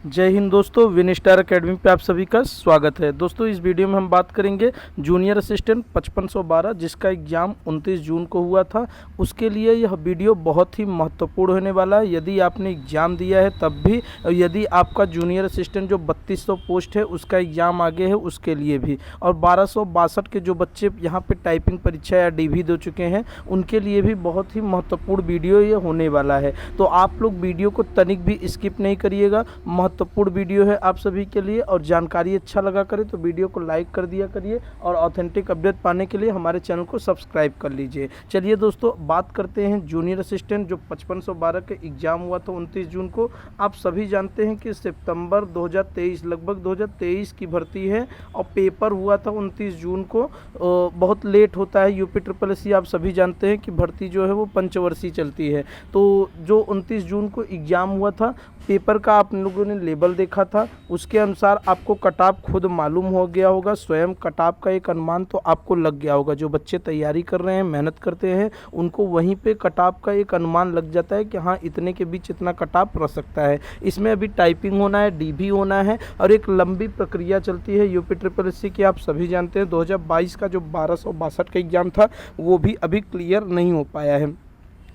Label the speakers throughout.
Speaker 1: जय हिंद दोस्तों, win star academy पे आप सभी का स्वागत है। दोस्तों इस वीडियो में हम बात करेंगे जूनियर असिस्टेंट 5512 जिसका एग्ज़ाम 29 जून को हुआ था। उसके लिए यह वीडियो बहुत ही महत्वपूर्ण होने वाला है। यदि आपने एग्ज़ाम दिया है तब भी, और यदि आपका जूनियर असिस्टेंट जो 3200 पोस्ट है उसका एग्ज़ाम आगे है उसके लिए भी, और 1262 के जो बच्चे यहाँ पर टाइपिंग परीक्षा या DV दे चुके हैं उनके लिए भी बहुत ही महत्वपूर्ण वीडियो ये होने वाला है। तो आप लोग वीडियो को तनिक भी स्किप नहीं करिएगा। महत्वपूर्ण वीडियो है आप सभी के लिए, और जानकारी अच्छा लगा करे तो वीडियो को लाइक कर दिया करिए, और ऑथेंटिक अपडेट पाने के लिए हमारे चैनल को सब्सक्राइब कर लीजिए। चलिए दोस्तों बात करते हैं जूनियर असिस्टेंट जो 5512 के एग्ज़ाम हुआ था 29 जून को। आप सभी जानते हैं कि सितंबर 2023 लगभग 2023 की भर्ती है, और पेपर हुआ था 29 जून को। बहुत लेट होता है UP SSC, आप सभी जानते हैं कि भर्ती जो है वो पंचवर्षीय चलती है। तो जो 29 जून को एग्ज़ाम हुआ था, पेपर का आप लोगों ने लेवल देखा था, उसके अनुसार आपको कट ऑफ खुद मालूम हो गया होगा। स्वयं कट ऑफ का एक अनुमान तो आपको लग गया होगा। जो बच्चे तैयारी कर रहे हैं, मेहनत करते हैं, उनको वहीं पे कट ऑफ का एक अनुमान लग जाता है कि हाँ इतने के बीच इतना कट ऑफ रह सकता है। इसमें अभी टाइपिंग होना है, DV होना है, और एक लंबी प्रक्रिया चलती है UP SSC की। आप सभी जानते हैं 2022 का जो 1262 का एग्ज़ाम था वो भी अभी क्लियर नहीं हो पाया है।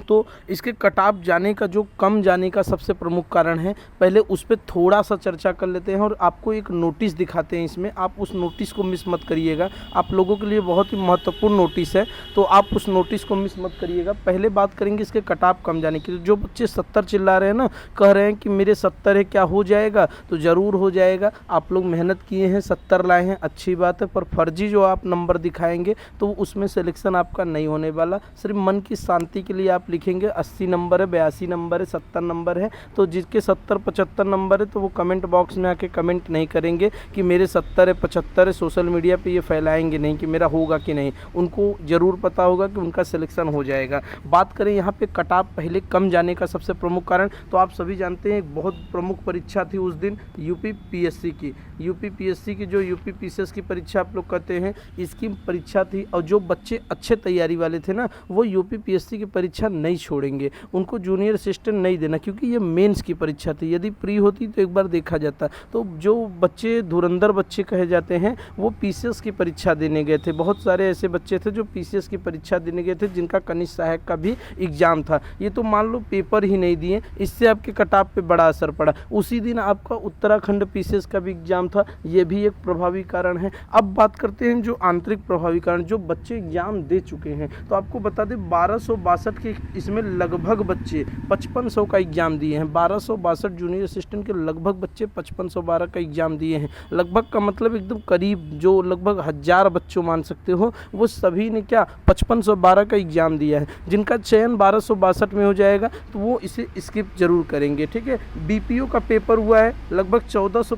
Speaker 1: तो इसके कट ऑफ जाने का, जो कम जाने का सबसे प्रमुख कारण है, पहले उस पर थोड़ा सा चर्चा कर लेते हैं, और आपको एक नोटिस दिखाते हैं इसमें। आप उस नोटिस को मिस मत करिएगा, आप लोगों के लिए बहुत ही महत्वपूर्ण नोटिस है, तो आप उस नोटिस को मिस मत करिएगा। पहले बात करेंगे इसके कट ऑफ कम जाने की। जो बच्चे 70 चिल्ला रहे हैं ना, कह रहे हैं कि मेरे 70 है, क्या हो जाएगा? तो ज़रूर हो जाएगा। आप लोग मेहनत किए हैं, 70 लाए हैं, अच्छी बात है, पर फर्जी जो आप नंबर दिखाएंगे तो उसमें सिलेक्शन आपका नहीं होने वाला। सिर्फ मन की शांति के लिए आप लिखेंगे 80 नंबर है, 82 नंबर है, 70 नंबर है। तो जिसके 70 75 नंबर है तो वो कमेंट बॉक्स में आके कमेंट नहीं करेंगे कि मेरे 70 है 75 है। सोशल मीडिया पे ये फैलाएंगे नहीं कि मेरा होगा कि नहीं। उनको ज़रूर पता होगा कि उनका सिलेक्शन हो जाएगा। बात करें यहाँ पे कट ऑफ पहले कम जाने का सबसे प्रमुख कारण, तो आप सभी जानते हैं एक बहुत प्रमुख परीक्षा थी उस दिन UP PSC की। UP PSC की जो UP PCS की परीक्षा आप लोग कहते हैं, इसकी परीक्षा थी। और जो बच्चे अच्छे तैयारी वाले थे ना, वो UP PSC की परीक्षा नहीं छोड़ेंगे, उनको जूनियर असिस्टेंट नहीं देना, क्योंकि ये मेंस की परीक्षा थी। यदि प्री होती तो एक बार देखा जाता। तो जो बच्चे धुरंधर बच्चे कहे जाते हैं वो PCS की परीक्षा देने गए थे। बहुत सारे ऐसे बच्चे थे जो PCS की परीक्षा देने गए थे, जिनका कनिष्ठ सहायक का भी एग्जाम था। ये तो मान लो पेपर ही नहीं दिए, इससे आपके कट ऑफ पे बड़ा असर पड़ा। उसी दिन आपका उत्तराखंड PCS का भी एग्जाम था, ये भी एक प्रभावी कारण है। अब बात करते हैं जो आंतरिक प्रभावी कारण, जो बच्चे एग्जाम दे चुके हैं। तो आपको बता दें 1262 के इसमें लगभग बच्चे 5500 का एग्ज़ाम दिए हैं। 1262 जूनियर असिस्टेंट के लगभग बच्चे 5512 का एग्ज़ाम दिए हैं। लगभग का मतलब एकदम करीब, जो लगभग 1000 बच्चों मान सकते हो, वो सभी ने क्या 5512 का एग्ज़ाम दिया है। जिनका चयन 1262 में हो जाएगा तो वो इसे स्किप जरूर करेंगे, ठीक है। BPO का पेपर हुआ है, लगभग 1400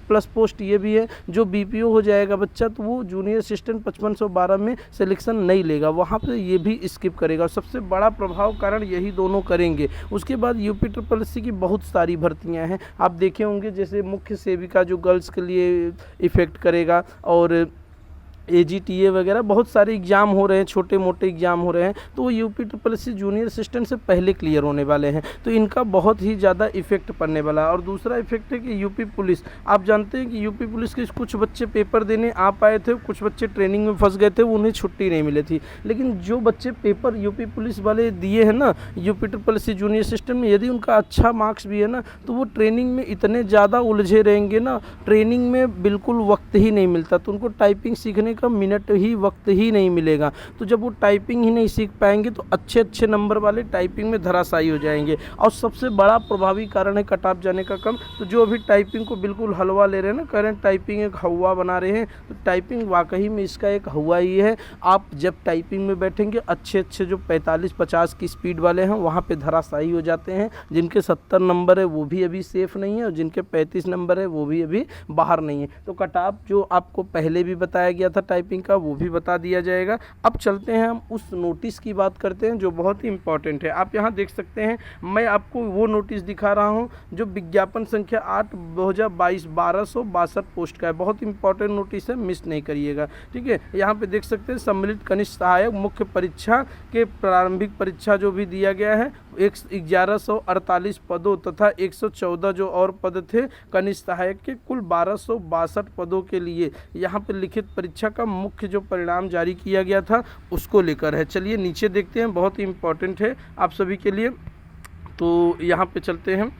Speaker 1: प्लस पोस्ट ये भी है। जो BPO हो जाएगा बच्चा तो वो जूनियर असिस्टेंट 5512 में सिलेक्शन नहीं लेगा, वहाँ पर ये भी स्किप करेगा। और सबसे बड़ा प्रभाव कारण यही दोनों करेंगे। उसके बाद UP SSC की बहुत सारी भर्तियां हैं, आप देखे होंगे, जैसे मुख्य सेविका जो गर्ल्स के लिए इफ़ेक्ट करेगा, और AGTA वगैरह बहुत सारे एग्ज़ाम हो रहे हैं, छोटे मोटे एग्ज़ाम हो रहे हैं। तो वो UP SSC जूनियर असिस्टेंट से पहले क्लियर होने वाले हैं, तो इनका बहुत ही ज़्यादा इफेक्ट पड़ने वाला है। और दूसरा इफेक्ट है कि UP पुलिस, आप जानते हैं कि UP पुलिस के कुछ बच्चे पेपर देने आ पाए थे, कुछ बच्चे ट्रेनिंग में फंस गए थे, उन्हें छुट्टी नहीं मिली थी। लेकिन जो बच्चे पेपर UP पुलिस वाले दिए हैं ना UP SSC जूनियर असिस्टेंट में, यदि उनका अच्छा मार्क्स भी है ना, तो वो ट्रेनिंग में इतने ज़्यादा उलझे रहेंगे ना, ट्रेनिंग में बिल्कुल वक्त ही नहीं मिलता, तो उनको टाइपिंग सीखने का मिनट ही वक्त ही नहीं मिलेगा। तो जब वो टाइपिंग ही नहीं सीख पाएंगे तो अच्छे अच्छे नंबर वाले टाइपिंग में धराशायी हो जाएंगे। और सबसे बड़ा प्रभावी कारण है कट ऑफ जाने का कम। तो जो अभी टाइपिंग को बिल्कुल हलवा ले रहे हैं ना, कह रहे हैं टाइपिंग एक हवा बना रहे हैं, तो टाइपिंग वाकई में इसका एक हवा ही है। आप जब टाइपिंग में बैठेंगे, अच्छे अच्छे जो 45-50 की स्पीड वाले हैं वहाँ पे धराशायी हो जाते हैं। जिनके 70 नंबर है वो भी अभी सेफ़ नहीं है, और जिनके 35 नंबर है वो भी अभी बाहर नहीं है। तो कट ऑफ जो आपको पहले भी बताया गया था टाइपिंग का वो भी बता दिया जाएगा। अब चलते हैं हम उस नोटिस की बात करते हैं जो बहुत ही इंपॉर्टेंट है। आप यहाँ देख सकते हैं, मैं आपको वो नोटिस दिखा रहा हूँ जो विज्ञापन संख्या 8/2022 1262 पोस्ट का है। बहुत इंपॉर्टेंट नोटिस है, मिस नहीं करिएगा, ठीक है। यहाँ पे देख सकते हैं सम्मिलित कनिष्ठ सहायक मुख्य परीक्षा के प्रारंभिक परीक्षा जो भी दिया गया है 1148 पदों तथा 114 जो और पद थे कनिष्ठ सहायक के, कुल 1262 पदों के लिए यहाँ पे लिखित परीक्षा का मुख्य जो परिणाम जारी किया गया था उसको लेकर है। चलिए नीचे देखते हैं, बहुत ही इंपॉर्टेंट है आप सभी के लिए। तो यहाँ पे चलते हैं,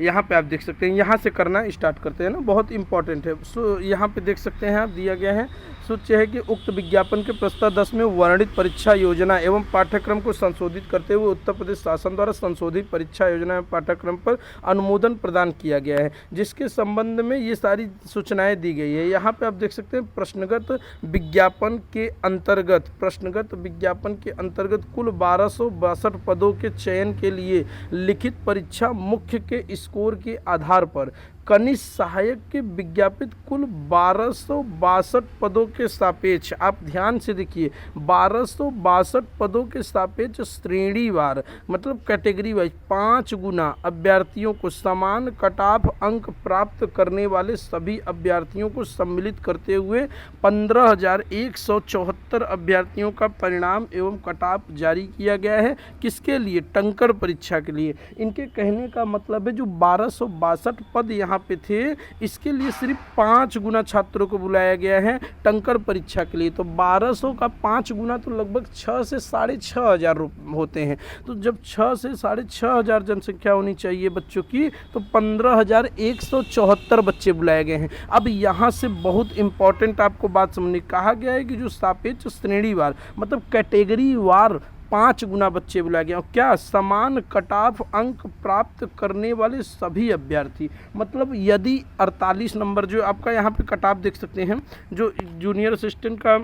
Speaker 1: यहाँ पे आप देख सकते हैं, यहाँ से करना स्टार्ट करते हैं ना, बहुत इंपॉर्टेंट है। सो यहाँ पे देख सकते हैं आप, दिया गया है सूच्य है कि उक्त विज्ञापन के प्रस्ताव 10 में वर्णित परीक्षा योजना एवं पाठ्यक्रम को संशोधित करते हुए उत्तर प्रदेश शासन द्वारा संशोधित परीक्षा योजना एवं पाठ्यक्रम पर अनुमोदन प्रदान किया गया है, जिसके संबंध में ये सारी सूचनाएं दी गई है। यहाँ पे आप देख सकते हैं प्रश्नगत विज्ञापन के अंतर्गत कुल 1262 पदों के चयन के लिए लिखित परीक्षा मुख्य के स्कोर के आधार पर कनिष्ठ सहायक के विज्ञापित कुल 1262 पदों के सापेक्ष, आप ध्यान से देखिए, 1262 पदों के सापेक्ष श्रेणीवार मतलब कैटेगरी वाइज 5 गुना अभ्यर्थियों को समान कट ऑफ अंक प्राप्त करने वाले सभी अभ्यर्थियों को सम्मिलित करते हुए 15,174 अभ्यर्थियों का परिणाम एवं कट ऑफ जारी किया गया है। किसके लिए? टंकर परीक्षा के लिए। इनके कहने का मतलब है जो 1262 पद यहाँ पे थे, इसके लिए सिर्फ 5 गुना छात्रों को बुलाया गया है टंकर परीक्षा के लिए। तो 1200 का 5 गुना तो लगभग 6 से 6,500 होते हैं। तो जब 6 से 6,500 जनसंख्या होनी चाहिए बच्चों की, तो 15,174 बच्चे बुलाए गए हैं। अब यहाँ से बहुत इंपॉर्टेंट आपको बात समझने, कहा गया है कि जो सापेक्ष श्रेणीवार मतलब कैटेगरी वार 5 गुना बच्चे बुलाए गए, और क्या समान कट ऑफ अंक प्राप्त करने वाले सभी अभ्यर्थी। मतलब यदि 48 नंबर जो आपका यहाँ पे कट ऑफ देख सकते हैं, जो जूनियर असिस्टेंट का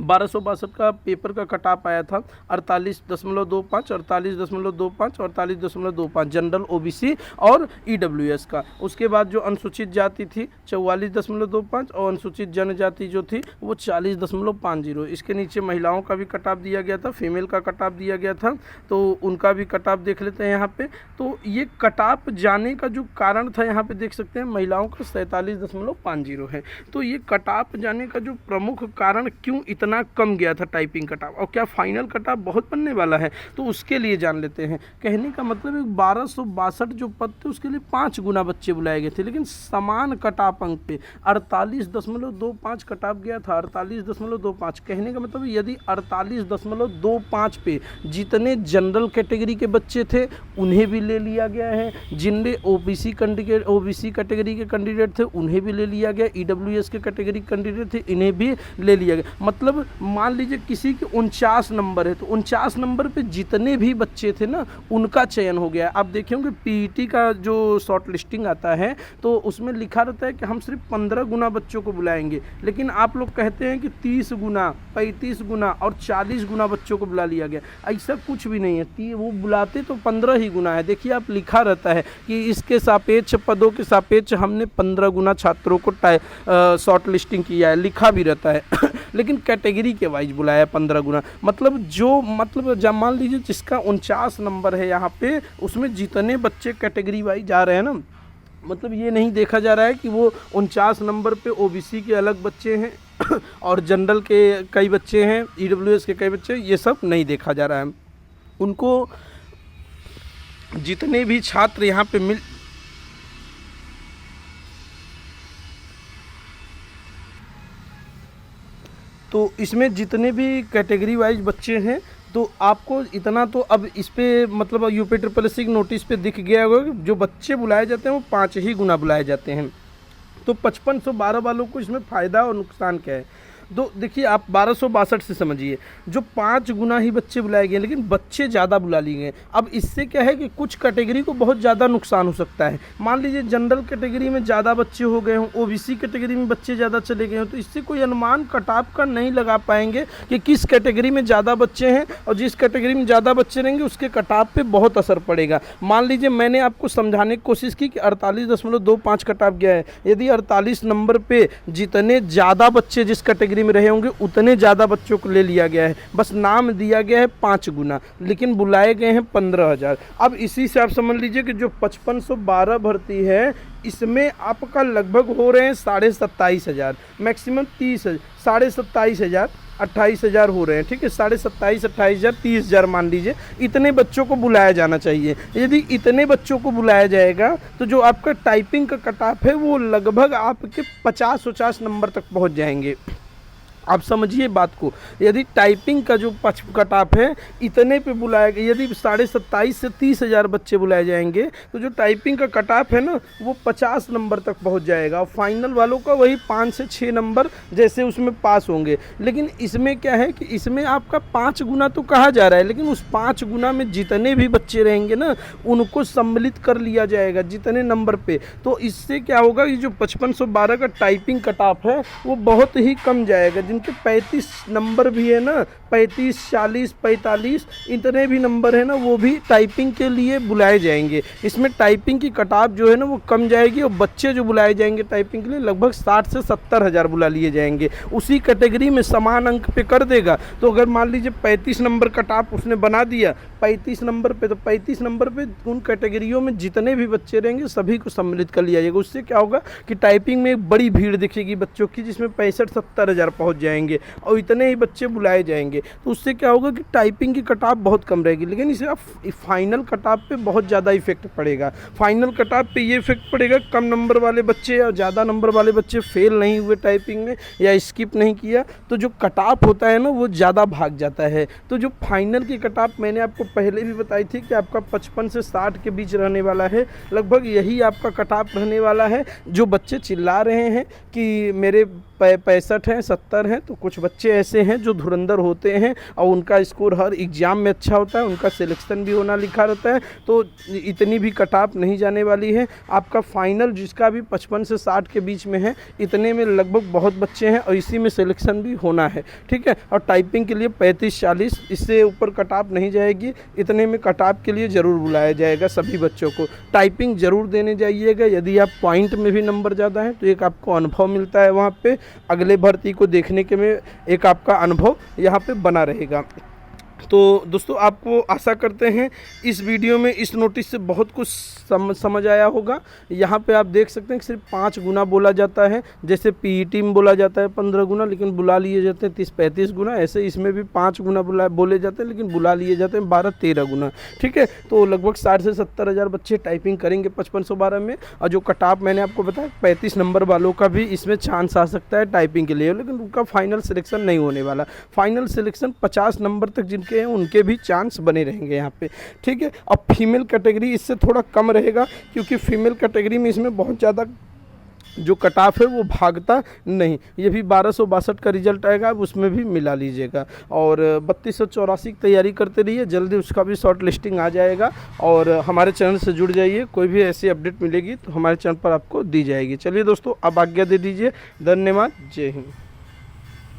Speaker 1: 1262 का पेपर का कट ऑफ आया था 48.25, 48.25, 48.25 जनरल ओबीसी और ईडब्ल्यूएस का। उसके बाद जो अनुसूचित जाति थी 44.25 और अनुसूचित जनजाति जो थी वो 40.50। इसके नीचे महिलाओं का भी कट ऑफ दिया गया था, फीमेल का कट ऑफ दिया गया था, तो उनका भी कट ऑफ देख लेते हैं यहाँ पे। तो ये कट ऑफ जाने का जो कारण था यहाँ पे देख सकते हैं महिलाओं का 47.50 है। तो ये कट ऑफ जाने का जो प्रमुख कारण क्यों इतना कम गया था टाइपिंग कट ऑफ, और क्या फाइनल कट ऑफ बहुत बनने वाला है, तो उसके लिए जान लेते हैं। कहने का मतलब है 1262 जो पद थे उसके लिए 5 गुना बच्चे बुलाए गए थे, लेकिन समान कट ऑफ अंक पे 48.25 कट ऑफ गया था, 48.25। कहने का मतलब यदि 48.25 पे जितने जनरल कैटेगरी के बच्चे थे उन्हें भी ले लिया गया है, जिनने ओबीसी कैटेगरी के कैंडिडेट थे उन्हें भी ले लिया गया, ईडब्ल्यूएस के कैटेगरी कैंडिडेट थे इन्हें भी ले लिया गया। मतलब मान लीजिए किसी के 49 नंबर है, तो 49 नंबर पे जितने भी बच्चे थे ना उनका चयन हो गया। आप देखेंगे पीईटी का जो शॉर्ट लिस्टिंग आता है तो उसमें लिखा रहता है कि हम सिर्फ 15 गुना बच्चों को बुलाएंगे, लेकिन आप लोग कहते हैं कि 30 गुना, 35 गुना और 40 गुना बच्चों को बुला लिया गया। ऐसा कुछ भी नहीं है, वो बुलाते तो 15 ही गुना है। देखिए आप लिखा रहता है कि इसके सापेक्ष पदों के सापेक्ष हमने 15 गुना छात्रों को शॉर्ट लिस्टिंग किया है, लिखा भी रहता है लेकिन कैटेगरी के वाइज बुलाया 15 गुना। मतलब जब मान लीजिए जिसका 49 नंबर है यहाँ पे, उसमें जितने बच्चे कैटेगरी वाइज जा रहे हैं ना, मतलब ये नहीं देखा जा रहा है कि वो 49 नंबर पे ओबीसी के अलग बच्चे हैं और जनरल के कई बच्चे हैं, ईडब्ल्यूएस के कई बच्चे, ये सब नहीं देखा जा रहा है। उनको जितने भी छात्र यहाँ पे तो इसमें जितने भी कैटेगरी वाइज बच्चे हैं, तो आपको इतना तो अब इस पे मतलब यूपीट्रिपलएससी की नोटिस पे दिख गया होगा कि जो बच्चे बुलाए जाते हैं वो 5 ही गुना बुलाए जाते हैं। तो 5512 वालों को इसमें फ़ायदा और नुकसान क्या है? तो देखिए आप 1262 से समझिए, जो 5 गुना ही बच्चे बुलाए गए लेकिन बच्चे ज़्यादा बुला लिए गए। अब इससे क्या है कि कुछ कैटेगरी को बहुत ज़्यादा नुकसान हो सकता है। मान लीजिए जनरल कैटेगरी में ज़्यादा बच्चे हो गए हों, ओबीसी कैटेगरी में बच्चे ज़्यादा चले गए हों, तो इससे कोई अनुमान कट ऑफ का नहीं लगा पाएंगे कि किस कैटेगरी में ज़्यादा बच्चे हैं, और जिस कैटेगरी में ज़्यादा बच्चे रहेंगे उसके कट ऑफ पे बहुत असर पड़ेगा। मान लीजिए मैंने आपको समझाने की कोशिश की कि 48.25 कट ऑफ गया है, यदि 48 नंबर पर जितने ज़्यादा बच्चे जिस कैटेगरी कैटेगरी में रहे होंगे उतने ज़्यादा बच्चों को ले लिया गया है, बस नाम दिया गया है 5 गुना, लेकिन बुलाए गए हैं 15,000। अब इसी से आप समझ लीजिए कि जो 5512 भर्ती है इसमें आपका लगभग हो रहे हैं 27,500, मैक्सिमम 30,000, 27,500, 28,000 हो रहे हैं, ठीक है, 27,500, 28,000, 30,000 मान लीजिए, इतने बच्चों को बुलाया जाना चाहिए। यदि इतने बच्चों को बुलाया जाएगा तो जो आपका टाइपिंग का कट ऑफ है वो लगभग आपके 50 नंबर तक पहुंच जाएंगे। आप समझिए बात को, यदि टाइपिंग का जो कट ऑफ है इतने पे बुलाया गया, यदि 27,500 से 30,000 बच्चे बुलाए जाएंगे तो जो टाइपिंग का कट ऑफ है ना वो 50 नंबर तक पहुंच जाएगा, और फाइनल वालों का वही 5 से 6 नंबर जैसे उसमें पास होंगे। लेकिन इसमें क्या है कि इसमें आपका 5 गुना तो कहा जा रहा है, लेकिन उस 5 गुना में जितने भी बच्चे रहेंगे ना उनको सम्मिलित कर लिया जाएगा जितने नंबर पे। तो इससे क्या होगा कि जो 5512 का टाइपिंग कट ऑफ है वो बहुत ही कम जाएगा। जिनके 35 नंबर भी है ना, 35, 40, 45 इतने भी नंबर है ना वो भी टाइपिंग के लिए बुलाए जाएंगे। इसमें टाइपिंग की कट ऑफ जो है ना वो कम जाएगी, और बच्चे जो बुलाए जाएंगे टाइपिंग के लिए लगभग 60 से 70 हज़ार बुला लिए जाएंगे। उसी कैटेगरी में समान अंक पे कर देगा। तो अगर मान लीजिए 35 नंबर कट ऑफ उसने बना दिया 35 नंबर पे, तो 35 नंबर पे उन कैटेगरियों में जितने भी बच्चे रहेंगे सभी को सम्मिलित कर लिया जाएगा। उससे क्या होगा कि टाइपिंग में एक बड़ी भीड़ दिखेगी बच्चों की, जिसमें 65-70 हज़ार पहुँच जाएंगे और इतने ही बच्चे बुलाए जाएंगे। तो उससे क्या होगा कि टाइपिंग की कट ऑफ बहुत कम रहेगी, लेकिन इसे आप फाइनल कट ऑफ पे बहुत ज़्यादा इफेक्ट पड़ेगा। फाइनल कट ऑफ पे ये इफेक्ट पड़ेगा, कम नंबर वाले बच्चे और ज़्यादा नंबर वाले बच्चे फेल नहीं हुए टाइपिंग में या स्किप नहीं किया तो जो कट ऑफ होता है ना वो ज़्यादा भाग जाता है। तो जो फाइनल की कट ऑफ मैंने आपको पहले भी बताई थी कि आपका 55 से 60 के बीच रहने वाला है, लगभग यही आपका कट ऑफ रहने वाला है। जो बच्चे चिल्ला रहे हैं कि मेरे 65 हैं, 70 हैं, तो कुछ बच्चे ऐसे हैं जो धुरंधर होते हैं और उनका स्कोर हर एग्ज़ाम में अच्छा होता है, उनका सिलेक्शन भी होना लिखा रहता है, तो इतनी भी कट ऑफ नहीं जाने वाली है। आपका फाइनल जिसका भी 55 से 60 के बीच में है, इतने में लगभग बहुत बच्चे हैं और इसी में सिलेक्शन भी होना है, ठीक है। और टाइपिंग के लिए 35-40, इससे ऊपर कट ऑफ नहीं जाएगी, इतने में कट ऑफ के लिए ज़रूर बुलाया जाएगा सभी बच्चों को। टाइपिंग ज़रूर देने जाइएगा, यदि आप पॉइंट में भी नंबर ज़्यादा हैं तो एक आपको अनुभव मिलता है वहाँ पे, अगले भर्ती को देखने के में एक आपका अनुभव यहाँ पे बना रहेगा। तो दोस्तों आपको आशा करते हैं इस वीडियो में इस नोटिस से बहुत कुछ समझ आया होगा। यहाँ पे आप देख सकते हैं कि सिर्फ 5 गुना बोला जाता है, जैसे पीईटी में बोला जाता है 15 गुना, लेकिन बुला लिए जाते हैं 30-35 गुना, ऐसे इसमें भी 5 गुना बोले जाते हैं लेकिन बुला लिए जाते हैं 12-13 गुना, ठीक है। तो लगभग 60 से 70 हज़ार बच्चे टाइपिंग करेंगे 5512 में, और जो कट ऑफ मैंने आपको बताया 35 नंबर वालों का भी इसमें चांस आ सकता है टाइपिंग के लिए, लेकिन उनका फाइनल सिलेक्शन नहीं होने वाला। फाइनल सिलेक्शन 50 नंबर तक जिनके हैं उनके भी चांस बने रहेंगे यहाँ पे, ठीक है। अब फीमेल कैटेगरी इससे थोड़ा कम रहेगा, क्योंकि फीमेल कैटेगरी में इसमें बहुत ज़्यादा जो कट ऑफ है वो भागता नहीं। ये भी 1262 का रिजल्ट आएगा, अब उसमें भी मिला लीजिएगा। और 3284 की तैयारी करते रहिए, जल्दी उसका भी शॉर्ट लिस्टिंग आ जाएगा। और हमारे चैनल से जुड़ जाइए, कोई भी ऐसी अपडेट मिलेगी तो हमारे चैनल पर आपको दी जाएगी। चलिए दोस्तों अब आज्ञा दे दीजिए, धन्यवाद, जय हिंद।